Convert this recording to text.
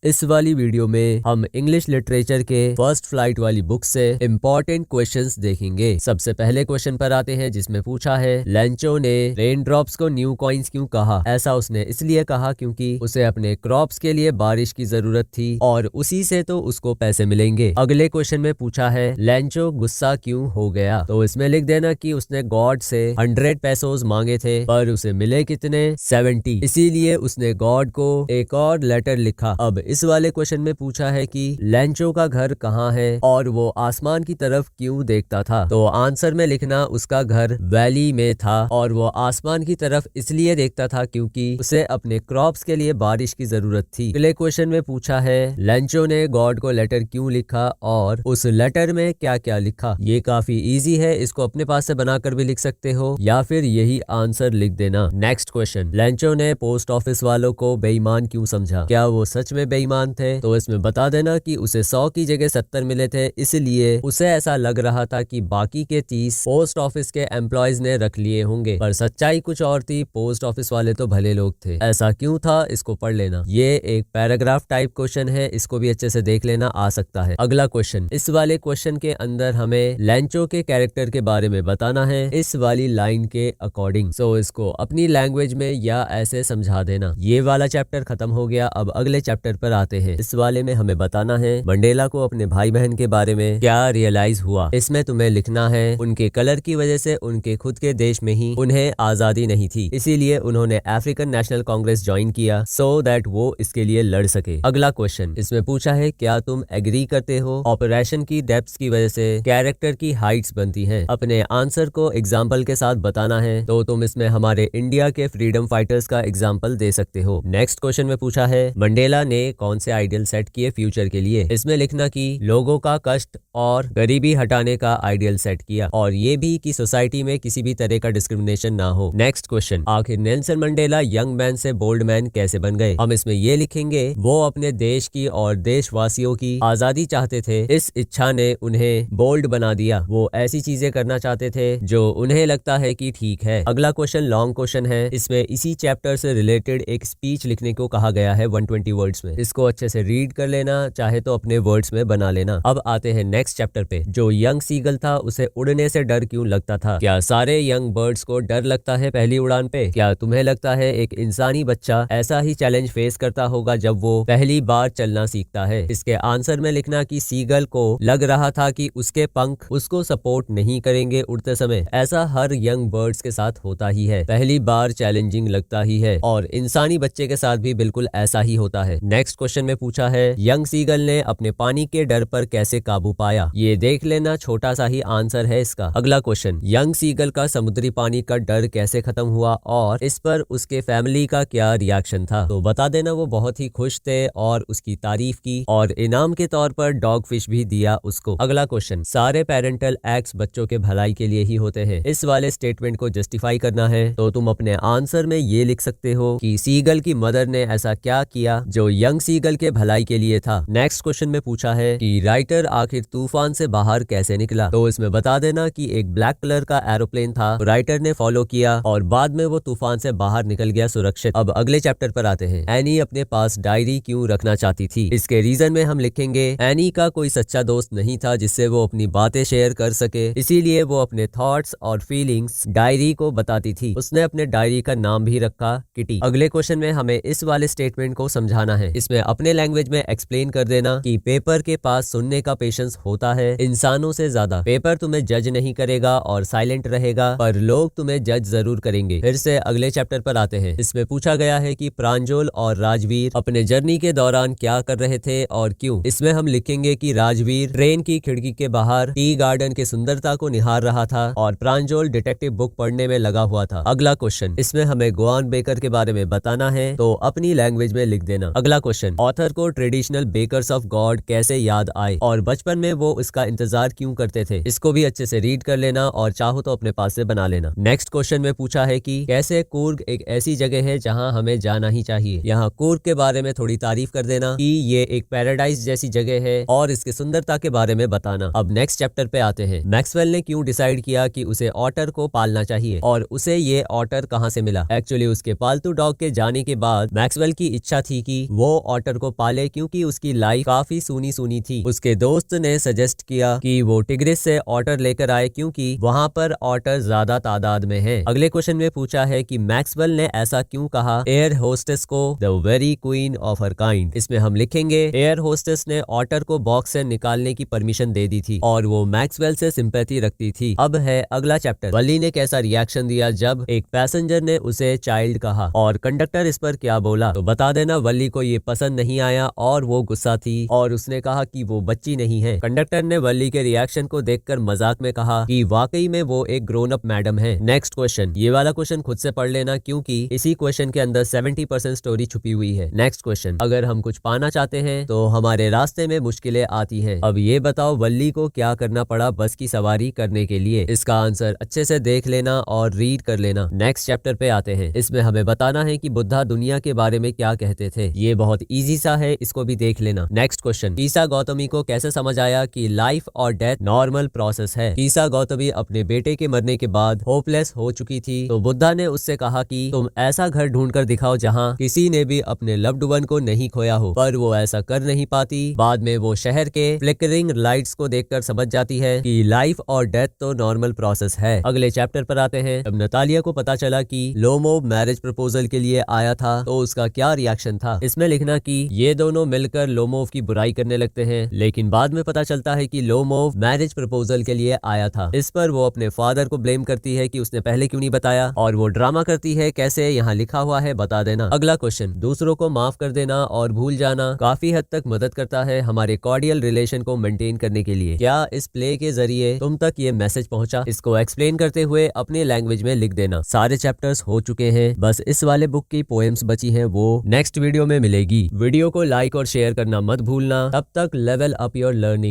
इस वाली वीडियो में हम इंग्लिश लिटरेचर के फर्स्ट फ्लाइट वाली बुक से इम्पोर्टेंट क्वेश्चंस देखेंगे। सबसे पहले क्वेश्चन पर आते हैं जिसमें पूछा है लेंचो ने रेन ड्रॉप्स को न्यू कॉइन्स क्यों कहा। ऐसा उसने इसलिए कहा क्योंकि उसे अपने क्रॉप्स के लिए बारिश की जरूरत थी और उसी से तो उसको पैसे मिलेंगे। अगले क्वेश्चन में पूछा है लेंचो गुस्सा क्यों हो गया। तो इसमें लिख देना कि उसने गॉड से 100 पेसोस मांगे थे पर उसे मिले कितने 70, इसीलिए उसने गॉड को एक और लेटर लिखा। अब इस वाले क्वेश्चन में पूछा है कि लेंचो का घर कहाँ है और वो आसमान की तरफ क्यों देखता था। तो आंसर में लिखना उसका घर वैली में था और वो आसमान की तरफ इसलिए देखता था क्योंकि उसे अपने क्रॉप्स के लिए बारिश की जरूरत थी। अगले क्वेश्चन में पूछा है लेंचो ने गॉड को लेटर क्यों लिखा और उस लेटर में क्या क्या लिखा। ये काफी इजी है, इसको अपने पास से बनाकर भी लिख सकते हो या फिर यही आंसर लिख देना। नेक्स्ट क्वेश्चन, लेंचो ने पोस्ट ऑफिस वालों को बेईमान क्यों समझा। क्या वो सच में बेईमान थे। तो इसमें बता देना कि उसे 100 की जगह 70 मिले थे, इसलिए उसे ऐसा लग रहा था कि बाकी के 30 पोस्ट ऑफिस के एम्प्लॉयज ने रख लिए होंगे, पर सच्चाई कुछ और थी। पोस्ट ऑफिस वाले तो भले लोग थे। ऐसा क्यों था इसको पढ़ लेना। ये एक पैराग्राफ टाइप क्वेश्चन है, इसको भी अच्छे से देख लेना, आ सकता है। अगला क्वेश्चन, इस वाले क्वेश्चन के अंदर हमें लेंचो के कैरेक्टर के बारे में बताना है इस वाली लाइन के अकॉर्डिंग। सो इसको अपनी लैंग्वेज में या ऐसे समझा देना। ये वाला चैप्टर खत्म हो गया। अब अगले चैप्टर पर आते हैं। इस वाले में हमें बताना है मंडेला को अपने भाई बहन के बारे में क्या रियलाइज हुआ। इसमें तुम्हें लिखना है उनके कलर की वजह से उनके खुद के देश में ही उन्हें आजादी नहीं थी, इसीलिए उन्होंने अफ्रीकन नेशनल कांग्रेस ज्वाइन किया सो दैट वो इसके लिए लड़ सके। अगला क्वेश्चन, इसमें पूछा है क्या तुम एग्री करते हो ऑपरेशन की डेप्थ की वजह से कैरेक्टर की हाइट्स बनती हैं। अपने आंसर को एग्जाम्पल के साथ बताना है, तो तुम इसमें हमारे इंडिया के फ्रीडम फाइटर्स का एग्जाम्पल दे सकते हो। नेक्स्ट क्वेश्चन में पूछा है मंडेला ने कौन से आइडियल सेट किए फ्यूचर के लिए। इसमें लिखना कि लोगों का कष्ट और गरीबी हटाने का आइडियल सेट किया और ये भी कि सोसाइटी में किसी भी तरह का डिस्क्रिमिनेशन ना हो। नेक्स्ट क्वेश्चन, आखिर नेल्सन मंडेला यंग मैन से बोल्ड मैन कैसे बन गए। हम इसमें ये लिखेंगे वो अपने देश की और देशवासियों की आजादी चाहते थे, इस इच्छा ने उन्हें बोल्ड बना दिया। वो ऐसी चीजें करना चाहते थे जो उन्हें लगता है कि ठीक है। अगला क्वेश्चन लॉन्ग क्वेश्चन है, इसमें इसी चैप्टर से रिलेटेड एक स्पीच लिखने को कहा गया है 120 वर्ड्स में। इसको अच्छे से रीड कर लेना, चाहे तो अपने वर्ड्स में बना लेना। अब आते हैं नेक्स्ट चैप्टर पे। जो यंग सीगल था उसे उड़ने से डर क्यों लगता था। क्या सारे यंग बर्ड्स को डर लगता है पहली उड़ान पे। क्या तुम्हें लगता है एक इंसानी बच्चा ऐसा ही चैलेंज फेस करता होगा जब वो पहली बार चलना सीखता है। इसके आंसर में लिखना कि सीगल को लग रहा था कि उसके पंख उसको सपोर्ट नहीं करेंगे उड़ते समय। ऐसा हर यंग बर्ड्स के साथ होता ही है, पहली बार चैलेंजिंग लगता ही है और इंसानी बच्चे के साथ भी बिल्कुल ऐसा ही होता है। नेक्स्ट क्वेश्चन में पूछा है यंग सीगल ने अपने पानी के डर पर कैसे काबू पाया। ये देख लेना, छोटा सा ही आंसर है इसका। अगला क्वेश्चन, यंग सीगल का समुद्री पानी का डर कैसे खत्म हुआ और इस पर उसके फैमिली का क्या रिएक्शन था। तो बता देना वो बहुत ही खुश थे और उसकी तारीफ की और इनाम के तौर पर डॉग फिश भी दिया उसको। अगला क्वेश्चन, सारे पेरेंटल एक्ट्स बच्चों के भलाई के लिए ही होते हैं, इस वाले स्टेटमेंट को जस्टिफाई करना है। तो तुम अपने आंसर में ये लिख सकते हो कि सीगल की मदर ने ऐसा क्या किया जो यंग सीगल के भलाई के लिए था। नेक्स्ट क्वेश्चन में पूछा है कि राइटर आखिर तूफान से बाहर कैसे निकला। तो इसमें बता देना कि एक ब्लैक कलर का एरोप्लेन था, राइटर ने फॉलो किया और बाद में वो तूफान से बाहर निकल गया सुरक्षित। अब अगले चैप्टर पर आते हैं। एनी अपने पास डायरी क्यों रखना चाहती थी। इसके रीजन में हम लिखेंगे एनी का कोई सच्चा दोस्त नहीं था जिससे वो अपनी बातें शेयर कर सके, इसीलिए वो अपने थॉट्स और फीलिंग्स डायरी को बताती थी। उसने अपने डायरी का नाम भी रखा किटी। अगले क्वेश्चन में हमें इस वाले स्टेटमेंट को समझाना है। इसमें अपने लैंग्वेज में एक्सप्लेन कर देना कि पेपर के पास सुनने का पेशेंस होता है इंसानों से ज्यादा। पेपर तुम्हें जज नहीं करेगा और साइलेंट रहेगा, पर लोग तुम्हें जज जरूर करेंगे। फिर से अगले चैप्टर पर आते हैं। इसमें पूछा गया है कि प्रांजल और राजवीर अपने जर्नी के दौरान क्या कर रहे थे और क्यों। इसमें हम लिखेंगे कि राजवीर ट्रेन की खिड़की के बाहर टी गार्डन की सुंदरता को निहार रहा था और प्रांजल डिटेक्टिव बुक पढ़ने में लगा हुआ था। अगला क्वेश्चन, इसमें हमें गोआन बेकर के बारे में बताना है, तो अपनी लैंग्वेज में लिख देना। अगला क्वेश्चन, ऑथर को ट्रेडिशनल बेकर्स ऑफ गॉड कैसे याद आए और बचपन में वो इसका इंतजार क्यों करते थे। इसको भी अच्छे से रीड कर लेना और चाहो तो अपने पास से बना लेना। नेक्स्ट क्वेश्चन में पूछा है कि कैसे कूर्ग एक ऐसी जगह है जहां हमें जाना ही चाहिए। यहाँ कूर्ग के बारे में थोड़ी तारीफ कर देना कि ये एक पैराडाइज जैसी जगह है और इसकी सुंदरता के बारे में बताना। अब नेक्स्ट चैप्टर पे आते हैं। मैक्सवेल ने क्यों डिसाइड किया कि उसे ऑटर को पालना चाहिए और उसे ये ऑटर कहाँ से मिला। एक्चुअली उसके पालतू डॉग के जाने के बाद मैक्सवेल की इच्छा थी कि वो ऑटर को पाले क्योंकि उसकी लाइफ काफी सूनी सूनी थी। उसके दोस्त ने सजेस्ट किया कि वो टिग्रिस से ऑटर लेकर आए क्योंकि वहाँ पर ऑटर ज्यादा तादाद में है। अगले क्वेश्चन में पूछा है कि मैक्सवेल ने ऐसा क्यों कहा एयर होस्टेस को the very queen of her kind. इसमें हम लिखेंगे एयर होस्टेस ने ऑटर को बॉक्स से निकालने की परमिशन दे दी थी और वो मैक्सवेल से सिंपैथी रखती थी। अब है अगला चैप्टर, वल्ली ने कैसा रिएक्शन दिया जब एक पैसेंजर ने उसे चाइल्ड कहा और कंडक्टर इस पर क्या बोला। तो बता देना वल्ली को ये पसंद नहीं आया और वो गुस्सा थी और उसने कहा कि वो बच्ची नहीं है। कंडक्टर ने वल्ली के रिएक्शन को देखकर मजाक में कहा कि वाकई में वो एक ग्रोन अप मैडम है। नेक्स्ट क्वेश्चन, ये वाला क्वेश्चन खुद से पढ़ लेना क्योंकि इसी क्वेश्चन के अंदर 70% स्टोरी छुपी हुई है। नेक्स्ट क्वेश्चन, अगर हम कुछ पाना चाहते हैं तो हमारे रास्ते में मुश्किलें आती हैं। अब ये बताओ वल्ली को क्या करना पड़ा बस की सवारी करने के लिए। इसका आंसर अच्छे से देख लेना और रीड कर लेना। नेक्स्ट चैप्टर पे आते हैं। इसमें हमें बताना है कि बुद्धा दुनिया के बारे में क्या कहते थे। ये बहुत इजी सा है, इसको भी देख लेना। नेक्स्ट क्वेश्चन, कीसा गौतमी को कैसे समझ आया कि लाइफ और डेथ नॉर्मल प्रोसेस है। कीसा गौतमी अपने बेटे के मरने के बाद होपलेस हो चुकी थी तो बुद्धा ने उससे कहा कि तुम ऐसा घर ढूंढ कर दिखाओ जहाँ किसी ने भी अपने लव्ड वन को नहीं खोया हो, पर वो ऐसा कर नहीं पाती। बाद में वो शहर के फ्लिकरिंग लाइट्स को देखकर समझ जाती है कि लाइफ और डेथ तो नॉर्मल प्रोसेस है। अगले चैप्टर पर आते हैं। जब नतालिया को पता चला कि लोमोव मैरिज प्रपोजल के लिए आया था तो उसका क्या रिएक्शन था। इसमें लिखना कि ये दोनों मिलकर लोमोव की बुराई करने लगते हैं, लेकिन बाद में पता चलता है कि लोमोव मैरिज प्रपोजल के लिए आया था। इस पर वो अपने फादर को ब्लेम करती है कि उसने पहले क्यों नहीं बताया और वो ड्रामा करती है। कैसे, यहाँ लिखा हुआ है, बता देना। अगला क्वेश्चन, दूसरों को माफ कर देना और भूल जाना काफी हद तक मदद करता है हमारे कॉर्डियल रिलेशन को मेंटेन करने के लिए। क्या इस प्ले के जरिए तुम तक ये मैसेज पहुंचा? इसको एक्सप्लेन करते हुए अपने लैंग्वेज में लिख देना। सारे चैप्टर्स हो चुके हैं, बस इस वाले बुक की पोएम्स बची हैं, वो नेक्स्ट वीडियो में मिलेगी। वीडियो को लाइक और शेयर करना मत भूलना। तब तक लेवल अप योर लर्निंग।